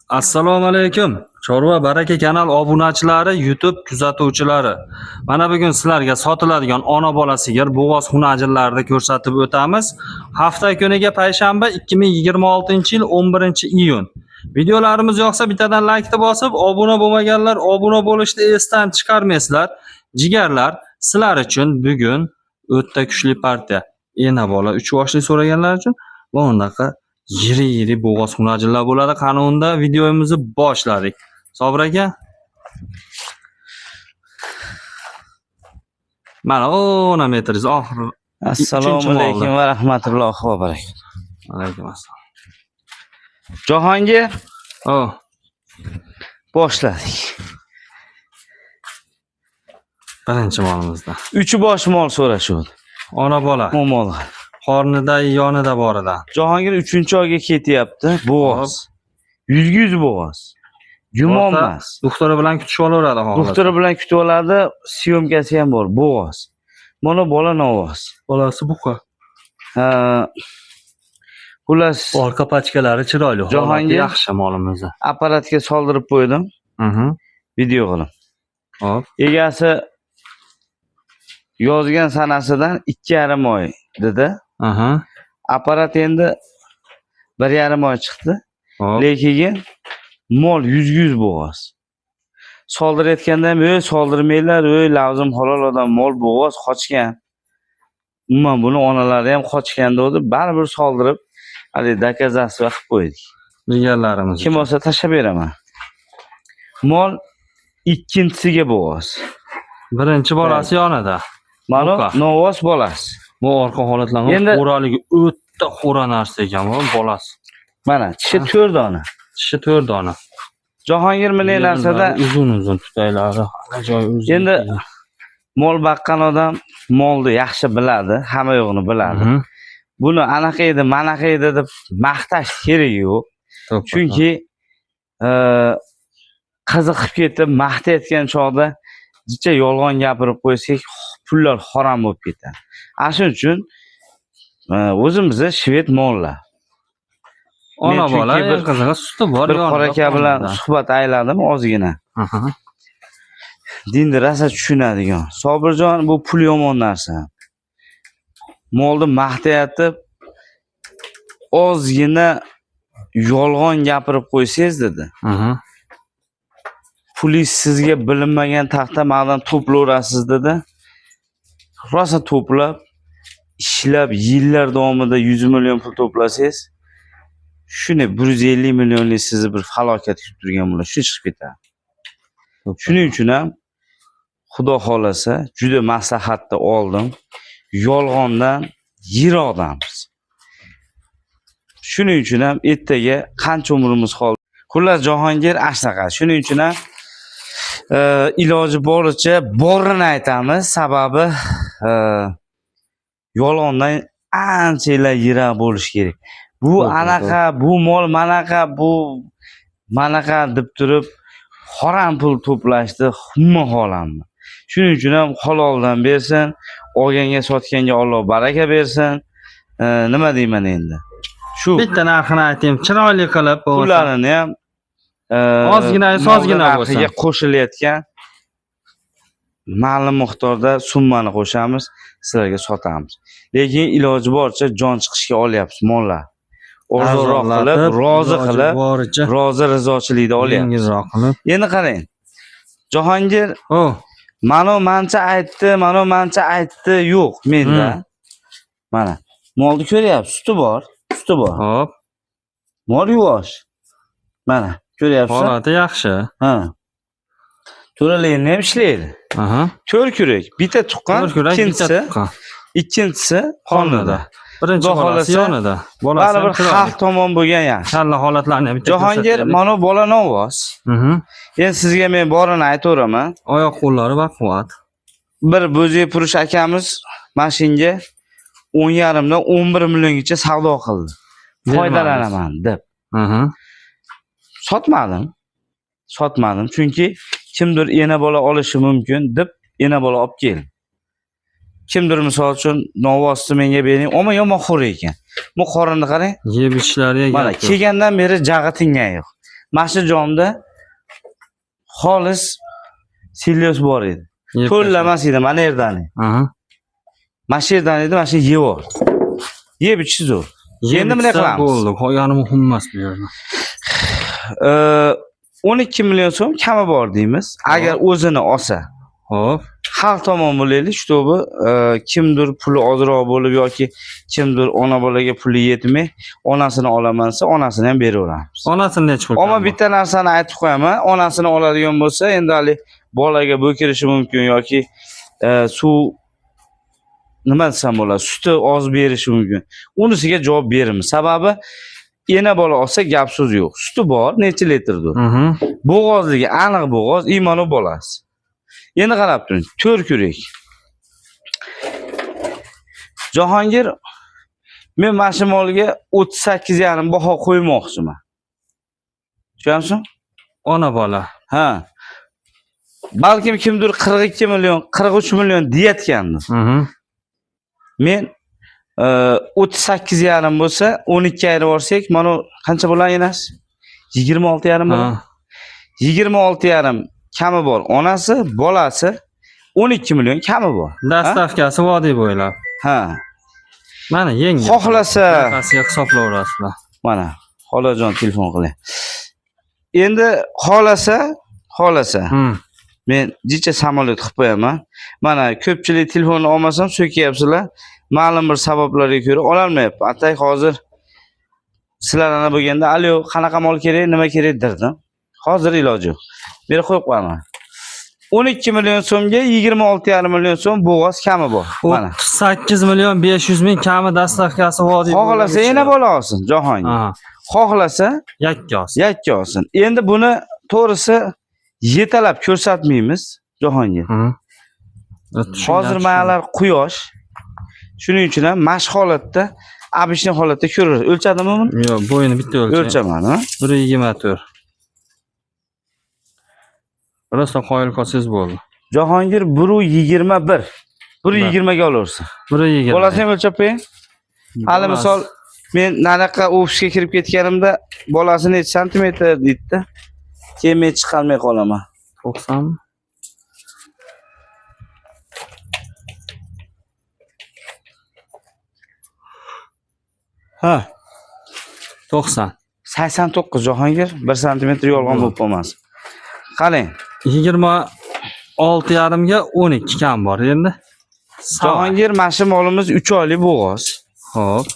Assalomu alaykum. Chorva baraka kanal obunachilari, YouTube kuzatuvchilari. Mana bugun sizlarga sotiladigan ona bola sigir bo'g'oz xunajillarni ko'rsatib o'tamiz. Hafta kuniga payshanba 2026-yil 11-iyun. Videolarimiz yoqsa bittadan like bosib, obuna bo'lmaganlar obuna bo'lishni esdan chiqarmaysizlar. Jigarlar, sizlar uchun bugun o'ta kuchli partiya. Ena bola 3 yoshli so'raganlar uchun va unaqa yiri bo'g'oz xunajillar bo'ladi. Qani unda videomizni boshladik. Sobir aka. Mana 10 metringiz oxir. Assalomu alaykum va rahmatullohi va barakatuh. Alaykum assalom. Jahongir, Oh, boshladik. birinchi molimizda. 3 bosh mol so'rashuvdi. Ona bola. Mo'mollar. Qornida, yonida boridan. Jahongir 3-oyga ketyapti. Bo'g'oz. 100 bo'g'oz. Gumon emas. Doktori bilan kutib olaveradi hozir. Doktori bilan kutib oladi, syomkasi ham bor, bo'g'oz. Mana bola novoz. Bolasi buqa. Xullas, Orqa pachkalari chiroyli. Jahongir Yaxshi molimizni. apparatga soldirib qo'ydim. Video qilib. Hop. Egasi yozgan sanasidan 2,5 oy dedi. Apparat endi 1,5 oy chiqdi. Lekin mol 100 bo'g'oz. Soldirayotganda ham soldirmaylar, lavzim halol odam mol bo'g'oz qochgan. Umuman buni onalari ham qochgan dedi. Baribir soldirib, hali dokazatsiya qilib qo'ydik. Bilganlarimiz. Kim olsa tashlab beraman. Mol ikkinchisiga bo'g'oz. Birinchi bolasi yonida. Mana novoz bolasi. Bu orqa holatlarning xo'raligi o'ta xo'ra narsa ekan bu bolasi. Mana tishi 4 dona. Tishi 4 dona. Jahongir bunday narsada uzun tutaylari, joy uzun. Endi mol baqqan odam molni yaxshi biladi, hamma yo'g'ini biladi. Buni anaqa edi, manaqa edi deb maqtash kerak yo'q. Chunki qiziqib ketib maqtayotgan chog'da jicha yolg'on gapirib qo'ysak, pullar harom bo'lib ketadi. Shuning uchun o'zimizda shved mollar. Ona bola bir qizig'i suti bor. Bir qora aka bilan suhbat ayladim ozgina. Dinni rosa tushunadigan. Sobirjon, bu pul yomon narsa. Molni maqtayatib ozgina yolg'on gapirib qo'ysangiz dedi. Pulingiz sizga bilinmagan taxta ma'dan to'playverasiz dedi. Rosa to'plab, ishlab yillar davomida 100 million pul to'plasangiz, shuni 150 millionlik sizni bir falokat kutib turgan bo'ladi. Shu chiqib ketadi. Shuning uchun ham Xudo xolasa juda maslahatni oldim. Yolg'ondan yiroqdamiz. Shuning uchun ham ertaga qancha umrimiz qoldi. Xullas Jahongir ashnaqa. Shuning uchun ham iloji boricha borini aytamiz. Sababi yolg'ondan anchalar yiroq bo'lish kerak. Bu anaqa, bu mol manaqa, bu manaqa deb turib harom pul to'plashdi, hamma xolamni. Shuning uchun ham haloldan bersin, olganga sotganga Alloh baraka bersin. Nima deyman endi? Shu bitta narxini aytayim, chiroyli qilib bo'lsa. Pullarini ham ozgina bo'lsa qo'shilayotgan ma'lum miqdorda summani qo'shamiz, sizlarga sotamiz. Lekin iloji boricha jon chiqishga olyapmiz mollar. Ozroq qilib, rozi qilib, rozi rizochilikda olyapmiz. Endi qarang. Jahongir, mana mancha aytdi, yo'q menda. Mana molni ko'ryapsiz, suti bor. Hop. Mol yuvosh. Mana, ko'ryapsiz? Holati yaxshi. To'ralarni ham ishlaydi. 4 kurak, bitta tuqqan, ikkinchisi qornida. Birinchi bolasi yonida. Bolasi bir xalq tomon bo'lgan yaxshi. Kalla holatlarni ham bitta Jahongir, mana bola novoz. Endi sizga men borini aytaveraman. Oyoq qo'llari baquvvat. Bir Bo'zey Purush akamiz mashinga 10,5 dan 11 milliongacha savdo qildi. Foydalanaman deb. Sotmadim. Chunki kimdir ena bola olishi mumkin deb ena bola olib keldi. Kimdir misol uchun novozni menga bering, ammo yomon xo'r ekan. Bu qorinni qarang. Yeb ishlariga mana kelgandan beri jag'i tingan yo'q. Mashijomda xolis selyos bor edi. Yeb To'llamas edi mana yerdan. Aha. Mana shu yerdan edi, mana shu yevor. Yeb ichish zo'r. Endi bunday qilamiz. Bo'ldi. Qolgani muhim emas bu yerda. 12 million so'm kami bor deymiz. Agar o'zini olsa. Xo'p. Xalq tomon bo'laylik, shtobi kimdir puli ozroq bo'lib yoki kimdir ona bolaga puli yetmay, onasini olaman desa, onasini ham beraveramiz. Onasini necha pul? Ammo bitta narsani aytib qo'yaman, onasini oladigan bo'lsa, endi hali bolaga bo'kirishi mumkin yoki suv nima desam bo'ladi, suti oz berishi mumkin. Unisiga javob beramiz. Sababi ena bola olsa gap so'z yo'q. Suti bor, necha litrdir. Bo'g'ozligi aniq bo'g'oz, iymoni bolasi. Endi qarab turing, 4 kurak. Jahongir, men mashimolga 38,5 baho qo'ymoqchiman. Tushunamsiz? Ona bola. Ha. Balkim kimdir 42 million, 43 million deyotgandir. Men 38,5 bo'lsa, 12 ayirib olsak, mana qancha bo'ladi enas? 26,5 bo'ladi. 26,5 kami bor. Onasi, bolasi 12 million kami bor. Dastavkasi vodiy bo'ylab. Ha. Mana yengil. Xohlasa, Qasiga hisoblayverasizlar. mana xolajon telefon qiling. Endi xohlasa, men jicha samolyot qilib qo'yaman. Mana ko'pchilik telefonni olmasam so'kyapsizlar. Ma'lum bir sabablarga ko'ra ololmayapman. Atay hozir sizlar ana bo'lganda, "Alo, qanaqa mol kerak, nima kerak?" derdim. Hozir iloji yo'q. Berib qo'yib qo'yaman. 12 million so'mga 26,5 million so'm bo'g'oz kami bor. Mana 8 million 500 ming kami dastavkasi vodiy. xohlasa yana bola olsin, Jahongir. Xohlasa yakka olsin. Endi buni to'g'risi yetalab ko'rsatmaymiz, Jahongir. Hozir maylar quyosh. Shuning uchun ham mashq holatda, abishli holatda ko'ramiz. O'lchadimi buni? Yo'q, bo'yini bitta o'lcham. O'lchaman, ha? 1.24. Rosa qoyil qolsangiz bo'ldi. Jahongir 1.21. 1.20 ga olaversin. 1.20. Bolasini ham o'lchab qo'ying. Hali misol men nanaqa ofisga kirib ketganimda bolasini necha santimetr deydi-da. Keyin men chiqolmay qolaman. 90 mi? Ha. 90. 89 Jahongir 1 santimetr yolg'on bo'lib qolmasin. Qarang. 26,5 ga 12 kam bor endi. Jahongir mana molimiz 3 oylik bo'g'oz. Xo'p.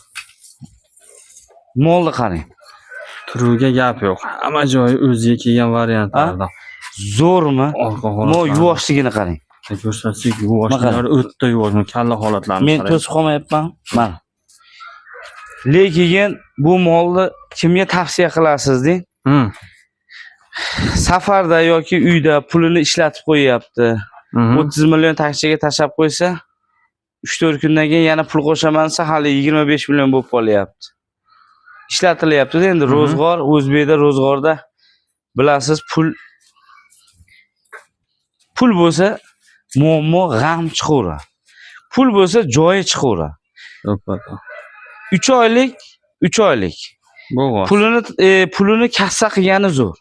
Molni qarang. Turuga gap yo'q. Hamma joyi o'ziga kelgan variantlardan. Zo'rmi? Mo yuvoshligini qarang. Ko'rsatsak yuvoshlari o'tda yuvosh, kalla holatlarni men to'sib qolmayapman. Mana. Lekin bu molni kimga tavsiya qilasiz deng? Safarda yoki uyda pulini ishlatib qo'yapti. 30 million taksiga tashab qo'ysa, 3-4 kundan keyin yana pul qo'shamansa, hali 25 million bo'lib qolyapti. Ishlatilyapti endi ro'zg'or, O'zbekda ro'zg'orda bilasiz, pul bo'lsa, muammo, g'am chiqaveradi. Pul bo'lsa, joyi chiqaveradi. 3 oylik. Bo'g'oz. Pulini kassa qilgani zo'r.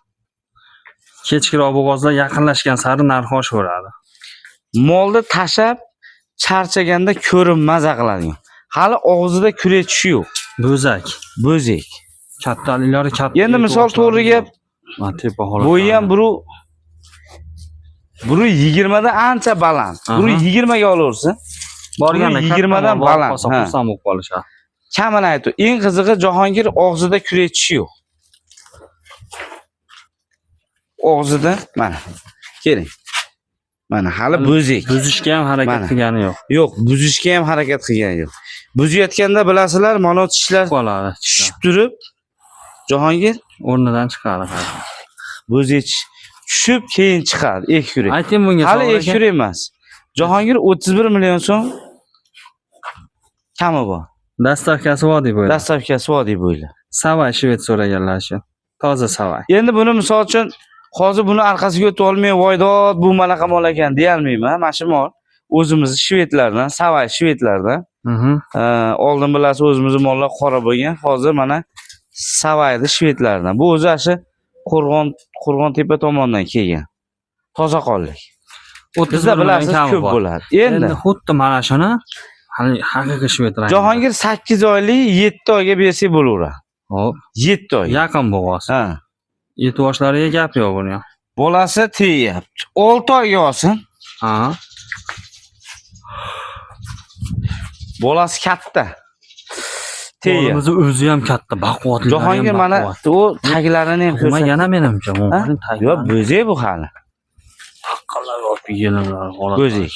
Kechkiroq bo'g'ozlar yaqinlashgan sari narxi oshaveradi. Molni tashab charchaganda ko'rib maza qiladigan. Hali og'zida kuretishi yo'q. Bo'zak. Kattaliklari katta. Endi misol to'g'ri gap. Bo'yi ham 1.20 dan ancha baland. 1.20 ga olaversin. Borganda 20 dan baland. Xursand bo'lib qolishadi. Kamini aytdi. Eng qizig'i Jahongir og'zida kuretishi yo'q. Og'zida mana. Keling. Mana hali bo'zak. Buzishga ham harakat qilgani yo'q. Yo'q, buzishga ham harakat qilgani yo'q. Buzayotganda bilasizlar, mana tishlar qoladi. tushib turib, Jahongir o'rnidan chiqadi. Bo'zak tushib keyin chiqadi, ek yurak. Ayting bunga. Hali ek yurak emas. Jahongir 31 million so'm kami bor. Dastavkasi vodiy bo'ylab. Savay shved so'raganlar shu. Toza savay. Endi buni misol uchun hozir buni orqasiga o'tib olmay, voydod bu manaqa mol ekan deya olmayman. Mana shu mol o'zimiz shvedlardan, savay shvedlardan. Oldin bilasiz o'zimizning mollar qora bo'lgan. Hozir mana savayni shvedlardan. Bu o'zi ashi Qo'rg'ontepa tomondan kelgan. Toza qonlik. 30 Bizda bilasiz kami ko'p bor. bo'ladi. Endi Endi xuddi mana shuni haqiqiy shved rangi. Jahongir 8 oylik 7 oyga bersak bo'laveradi. Hop, 7 oy. yaqin bo'g'oz. Ha. Et boshlariga gap yo'q buni ham. Bolasi teyapti. 6 oyga olsin. Ha. Bolasi katta. Teyapti. O'zi o'zi ham katta, baquvvatli. Jahongir mana u taglarini ham ko'rsa. ko'rsat. Yana menimcha, bu Ha? tagi. Yo'q, bo'zak bu hali. Taqqalab olib yelinlar holat. Bo'zak.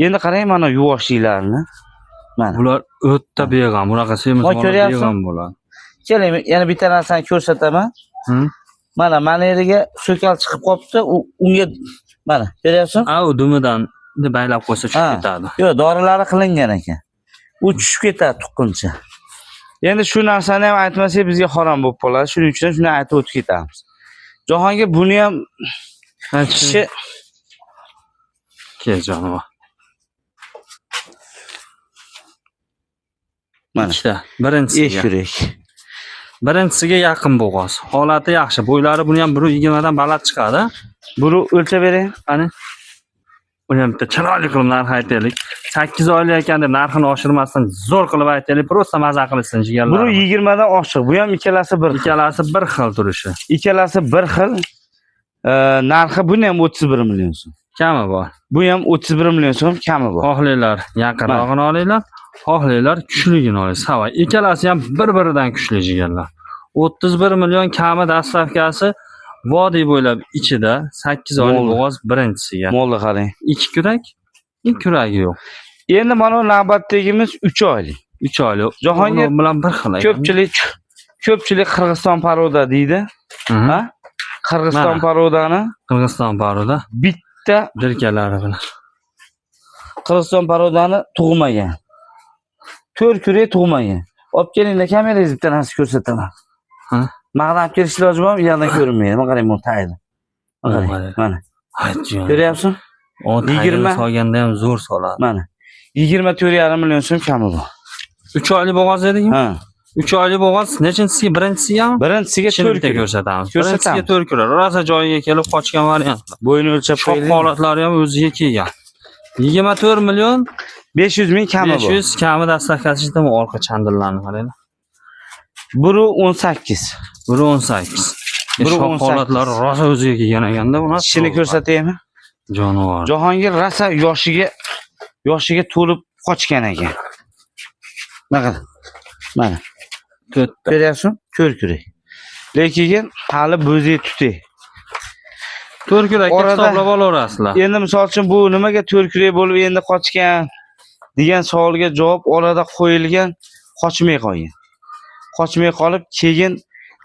Endi qarang mana yuvoshliklarni. Mana. Bular o'tda beg'am, bunaqa semiz Voy, ko'ryapsan? beg'am bo'ladi. Keling, yana bitta narsani ko'rsataman. Hı? Mana yeriga so'kal chiqib qopti, unga mana, ko'ryapsan? A, u dumidan baylab qo'ysa tushib ketadi. Yo'q, dorilari qilingan ekan. U tushib ketadi tuqquncha. Endi shu narsani ham aytmasak bizga harom bo'lib qoladi. Shuning uchun shuni aytib o'tib ketamiz. Jahongir buni ham kishi Kel jonim. mana Ikkita. Birinchisiga. yurak. Birinchisiga yaqin bo'g'oz. Holati yaxshi. Bo'ylari buni ham 1.20 dan baland chiqadi. Buni o'lchab bering. Qani. Buni ham bitta chiroyli qilib narx aytaylik. 8 oylik ekan deb narxini oshirmasdan zo'r qilib aytaylik. Prosta maza qilsin jigarlar. Buni 20 dan oshiq. Bu ham ikkalasi bir xil. Ikkalasi bir xil turishi. Ikkalasi bir xil. Narxi buni ham 31 million so'm. Kami bor. Bu ham 31 million so'm kami bor. Xohlaylar yaqinrog'ini olinglar, xohlaylar kuchligini olinglar. Savay. Ikkalasi ham bir-biridan kuchli jigarlar. 31 million kami dastavkasi vodiy bo'ylab ichida 8 oylik bo'g'oz birinchisiga. Molni qarang. 2 kurak, 2 kuragi yo'q. Endi mana navbatdagimiz 3 oylik. 3 oylik. Jahongir Ular bilan bir xil. Ko'pchilik Qirg'iziston paroda deydi. Ha? Qirg'iziston parodani Qirg'iziston paroda bitta dirkalari bilan. Qirg'iziston parodani tug'magan. 4 kurak tug'magan. Olib kelinglar, kamerangizni bitta narsa ko'rsataman. Ha? Maqdan olib kelish lozim bo'lmi? Yandan ko'rinmaydi. Mana qarang, bu taydi. Mana. Hajjon. Ko'ryapsan? 20 solganda ham zo'r soladi. Mana. 24,5 million so'm kami bor. 3 oylik bo'g'oz dedingmi? Ha. 3 oylik bo'g'oz nechintisiga? Birinchisiga? Birinchisiga 4 Bitta kurak ko'rsatamiz. Birinchisiga 4 kurak. Rosa joyiga kelib qochgan variant. Bo'yni o'lchab Shoq qo'ying. holatlari ham o'ziga kelgan. 24 million 500 ming kami bor. 500 kami dastavkasi ichidami orqa chandillarni qaranglar. Biri 18. Biri 18. Biri Shoq 18. holatlari rosa o'ziga kelgan ekanda buni. Tishini ko'rsataymi? Jonivor. Jahongir rosa yoshiga to'lib qochgan ekan. Mana. To'rtta. Ko'ryapsan? 4 kurak. Lekin hali bo'zak tutay. 4 kurakka Orada- hisoblab olaverasizlar. Endi misol uchun bu nimaga 4 kurak bo'lib endi qochgan degan savolga javob orada qo'yilgan, qochmay qolgan. Qochmay qolib keyin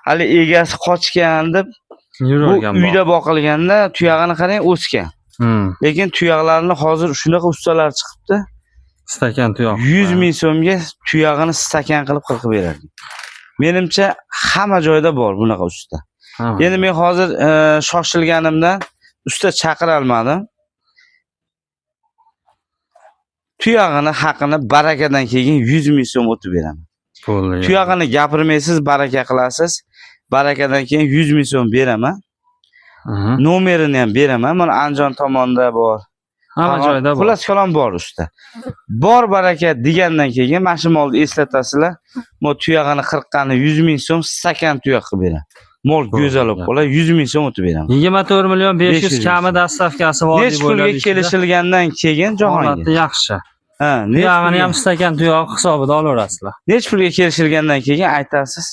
hali egasi qochgan deb bu Yurgan uyda boqilganda tuyog'ini qarang o'sgan. Hmm. Lekin tuyoqlarni hozir shunaqa ustalar chiqibdi. Stakan tuyoq. 100 ming so'mga tuyog'ini stakan qilib qirqib beradi. Menimcha hamma joyda bor bunaqa usta. Endi men hozir shoshilganimdan usta chaqira olmadim. Tuyog'ini haqini barakadan keyin 100 ming so'm o'tib beraman. Tuyog'ini gapirmaysiz, baraka qilasiz. Barakadan keyin 100 ming so'm beraman. Nomerini ham beraman. Mana Andijon tomonda bor. Hamma joyda bor. Xullas kalom bor usta. Bor baraka degandan keyin mana shu molni eslatasizlar. Mo tuyog'ini 40 100 ming so'm stakan tuyoq qilib beraman. Mol go'zal bo'lib qoladi, 100 ming so'm o'tib beraman. 24 million 500 kami dastavkasi bor Nech pulga kelishilgandan keyin Jahongir. Holati yaxshi. Ha, Tuyog'ini ham stakan tuyoq hisobida olaverasizlar. Nech pulga kelishilgandan keyin aytasiz.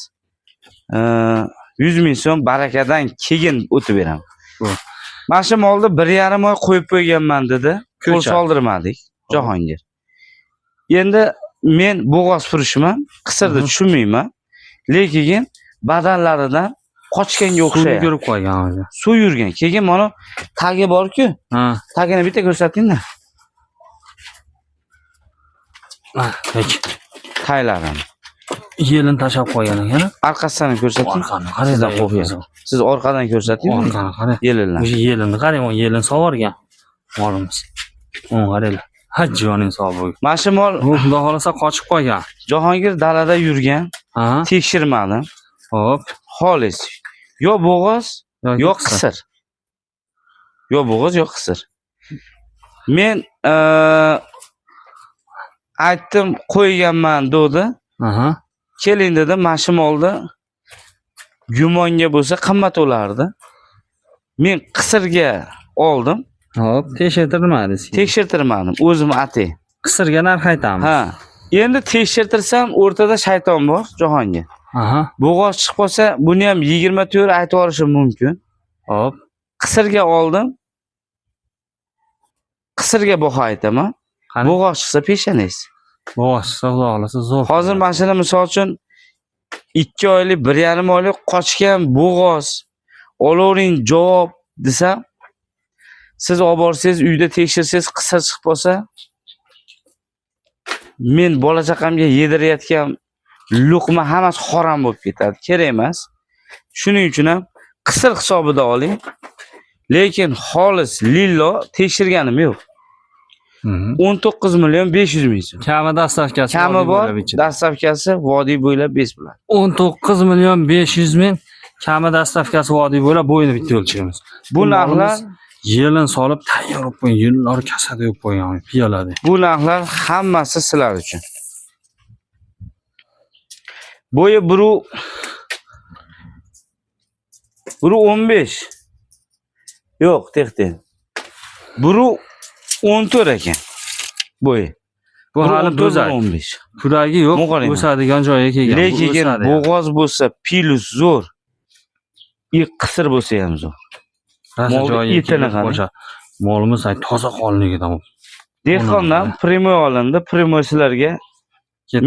100 ming so'm barakadan keyin o'tib beraman. Mana shu molni 1,5 oy qo'yib qo'yganman dedi. Qo'l soldirmadik Jahongir. Endi men bo'g'oz furushman, qisirda tushunmayman. Lekin badallaridan qochganga o'xshaydi. Suv yurib qo'ygan o'zi. Suv yurgan. Keyin mana tagi bor-ku. Ha. Tagini bitta ko'rsating-da. Ha, peki. Taylarini. Yelin tashab qo'ygan ekan. Orqasini ko'rsating. Orqani qaranglar qo'ygan. Siz orqadan ko'rsating. Orqani qarang. Yelinlar. O'sha yelinni qarang, o yelin sovorgan. Molimiz. O'n qaranglar. Hajjoning savobi. Mana shu mol Xudo xolasa qochib qo'ygan. Jahongir dalada yurgan, Ha? tekshirmadim. Hop. Xolis. Yo bo'g'oz, yoki yo qisir. Yo bo'g'oz, yo qisir. Men aytdim, qo'yganman dedi. Aha. Keling dedi, mashim oldi. Gumonga bo'lsa qimmat bo'lardi. Men qisirga oldim. Hop, tekshirtirmadingiz. Tekshirtirmadim, o'zim atay. Qisirga narx aytamiz. Ha. Endi tekshirtirsam, o'rtada shayton bor, Jahongir. Aha. Bo'g'oz chiqib qolsa, buni ham 24 aytib olishim mumkin. Hop. Qisirga oldim. Qisirga baho aytaman. Qani? Bo'g'oz chiqsa peshanangiz. Bo'g'oz chiqsa, xudo xolasa zo'r. Hozir mashina misol uchun 2 oylik, 1,5 oylik qochgan bo'g'oz olavering javob desam, siz olib borsangiz, uyda tekshirsangiz qisir chiqib qolsa, men bola chaqamga yedirayotgan luqma hammasi harom bo'lib ketadi. Kerak emas. Shuning uchun ham qisir hisobida oling. Lekin xolis lillo tekshirganim yo'q. 19 million 500 ming so'm. Kami dastavkasi. Kami bor, dastavkasi vodiy bo'ylab 5 bilan. 19 million 500 ming kami dastavkasi vodiy bo'ylab bo'yini bitta o'lchaymiz. Bu narxlar yelin solib tayyor bo'lib qo'ygan, yillar kasada bo'lib qo'ygan piyolada. Bu narxlar hammasi sizlar uchun. Bo'yi 15. Yo'q, texte. 14 ekan. Bo'yi. Bu hali bo'zak. 15. Kuragi yo'q, o'sadigan joyiga kelgan. Lekin bo'g'oz bo'lsa, pilus zo'r. Qisir bo'lsa ham zo'r. Molimiz toza qonligidan. Dehqondan primoy olindi. Primoy sizlarga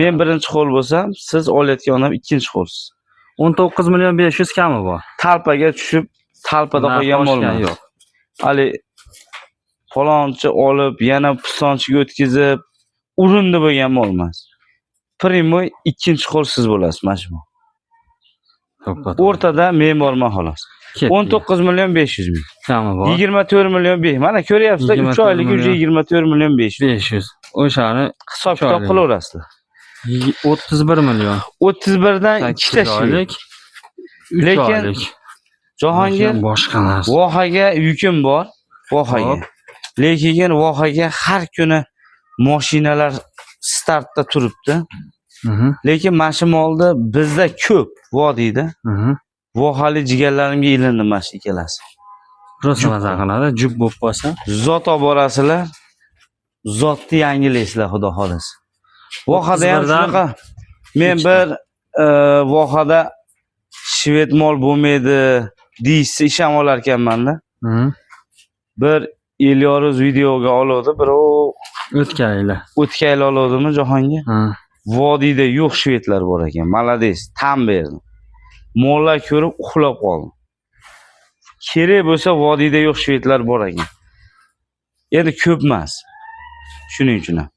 men birinchi qo'l bo'lsam, siz olayotgan odam ikkinchi qo'lsiz. 19 million 500 kami bor. Talpaga tushib, talpada qolgan molman yo'q. Hali falonchi olib, yana pistonchiga o'tkazib, urindi bo'lgan mol emas. Primoy ikkinchi qo'l siz bo'lasiz, mana shu. O'rtada men borman xolos. 19 million 500 ming. Kami bor. 24 million 5. Mana ko'ryapsizlar, 3 oylik уже 24 million 500. 500. O'shani hisob-kitob qilaverasizlar. 31 million. 31 dan 2 ta oylik. Lekin Jahongir boshqa narsa. Vohaga yukim bor, vohaga. Lekin vohaga har kuni mashinalar startda turibdi. Lekin mashina oldi bizda ko'p vodiyda. Vohali jigarlarimga ilindi mashina ikkalasi. Prosta maza qiladi, jup bo'lib qolsa. Zot olib borasizlar. Zotni yangilaysizlar, xudo xolasa. Vohada ham shunaqa. Men bir vohada shved mol bo'lmaydi deysiz isham olar ekanman-da. Bir Elyoruz videoga oldi, birov o'tkaylar olodimi Jahongir? Vodiyda yo'q shvedlar bor ekan. Malades, tam berdim. Mollar ko'rib uxlab qoldim. Kerak bo'lsa vodiyda yo'q shvedlar bor ekan. Endi ko'p emas. Shuning uchun ham.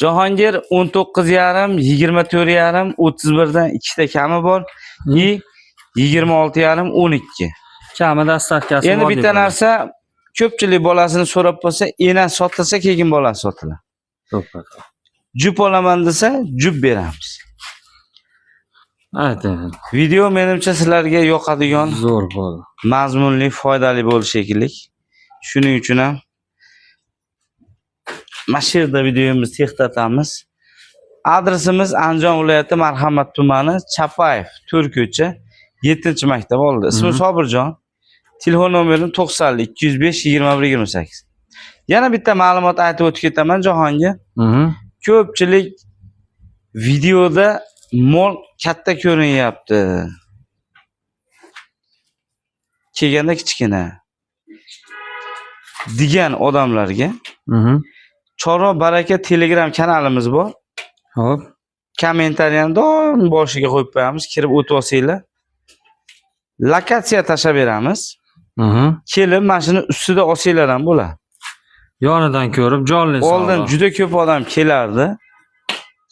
Jahongir 19,5, 24,5, 31 dan 2 ta kami bor. 26,5, 12. Kami dastavkasi. Endi bitta narsa, ko'pchilik bolasini so'rab qolsa, enas sotilsa, keyin bolasi sotiladi. To'g'ri. Jup olaman desa, jup beramiz. Ayting. Video menimcha sizlarga yoqadigan, zo'r bo'ldi. Mazmunli, foydali bo'lishi kerak. Shuning uchun ham mana shu yerda videomizni to'xtatamiz. Adresimiz Andijon viloyati Marhamat tumani, Chapayev, 4-ko'cha, 7-maktab oldi. Ismim Sobirjon. Telefon nomerim 90 205 21 28. Yana bitta ma'lumot aytib o'tib ketaman Jahongir. Ko'pchilik videoda mol katta ko'rinyapti. Kelganda kichkina degan odamlarga Chorva Baraka Telegram kanalimiz bor. Hop. Kommentariyani doim boshiga qo'yib qo'yamiz, kirib o'tib olsanglar. Lokatsiya tashab beramiz. Kelib mashina ustida olsanglar ham bo'ladi. Yonidan ko'rib jonli savdo. Oldin juda ko'p odam kelardi.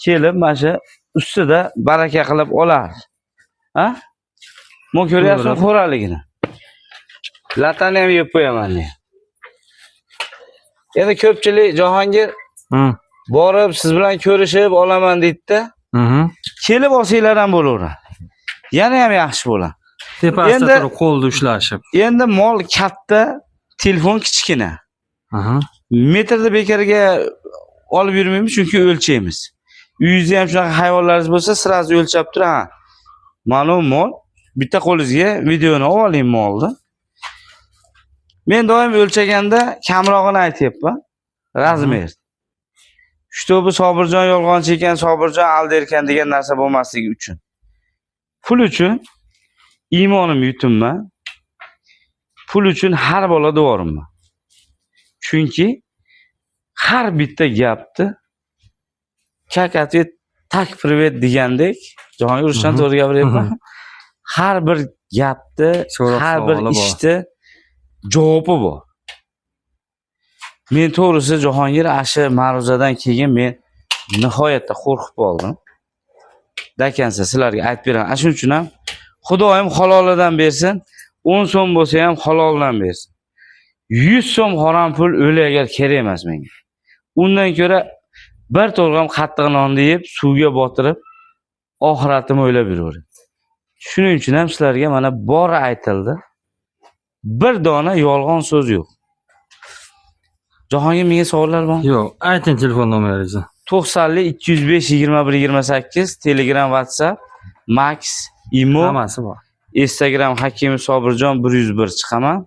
Kelib mashina ustida baraka qilib olar. Ha? Mo ko'ryapsizmi xo'raligini? Latani ham yeb qo'yaman. Endi ko'pchilik Jahongir borib siz bilan ko'rishib olaman deydi-da. Kelib olsanglar ham bo'laveradi. Yana ham yaxshi bo'ladi. Tepasida Endi- turib qo'lda ushlashib. Endi mol katta, telefon kichkina. Aha. Metrda bekariga olib yurmaymiz chunki o'lchaymiz. Uyingizda ham shunaqa hayvonlaringiz bo'lsa, sirazi o'lchab turib, ha. Ma'lum mol bitta qo'lingizga videoni olib oling molni. Men doim o'lchaganda kamrog'ini aytyapman. Razmer. Shtobi Sobirjon yolg'onchi ekan, Sobirjon alderkan degan narsa bo'lmasligi uchun. Pul uchun iymonim yutunman. Pul uchun har bolada borimman. Chunki har bitta gapni как ответ, так привет degandek, Jahongir Urushdan to'g'ri gapiryapman. Har bir gapni, So'roq har bir savoli bor. ishni javobi bor. Men to'g'risi Jahongir ashi ma'ruzadan keyin men nihoyatda qo'rqib qoldim. Dakansa sizlarga aytib beraman. Shuning uchun ham Xudoyim halolidan bersin, 10 so'm bo'lsa ham haloldan bersin. 100 so'm harom pul o'lagar kerak emas menga. Undan ko'ra bir to'lg'am qattiq nonni yeb, suvga botirib, oxiratimni o'ylab yuravering. Shuning uchun ham sizlarga mana bori aytildi. Bir dona yolg'on so'z yo'q. Jahongir menga savollar bormi? Yo'q, ayting telefon nomeringizni. 90 205 21 28 Telegram, WhatsApp, Max, Imo, Hammasi bor. Instagram Hakimov Sobirjon 101 chiqaman.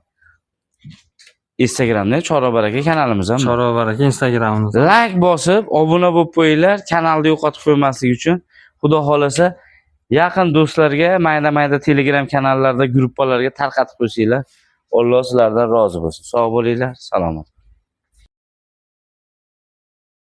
Instagramda Chorva baraka kanalimiz ham bor. Chorva baraka Instagramimiz. Like bosib, obuna bo'lib qo'yinglar, kanalni yo'qotib qo'ymaslik uchun. Xudo xolasa yaqin do'stlarga, mayda-mayda Telegram kanallarda, gruppalarga tarqatib qo'ysanglar. Alloh sizlardan rozi bo'lsin. Sog' bo'linglar, salomat.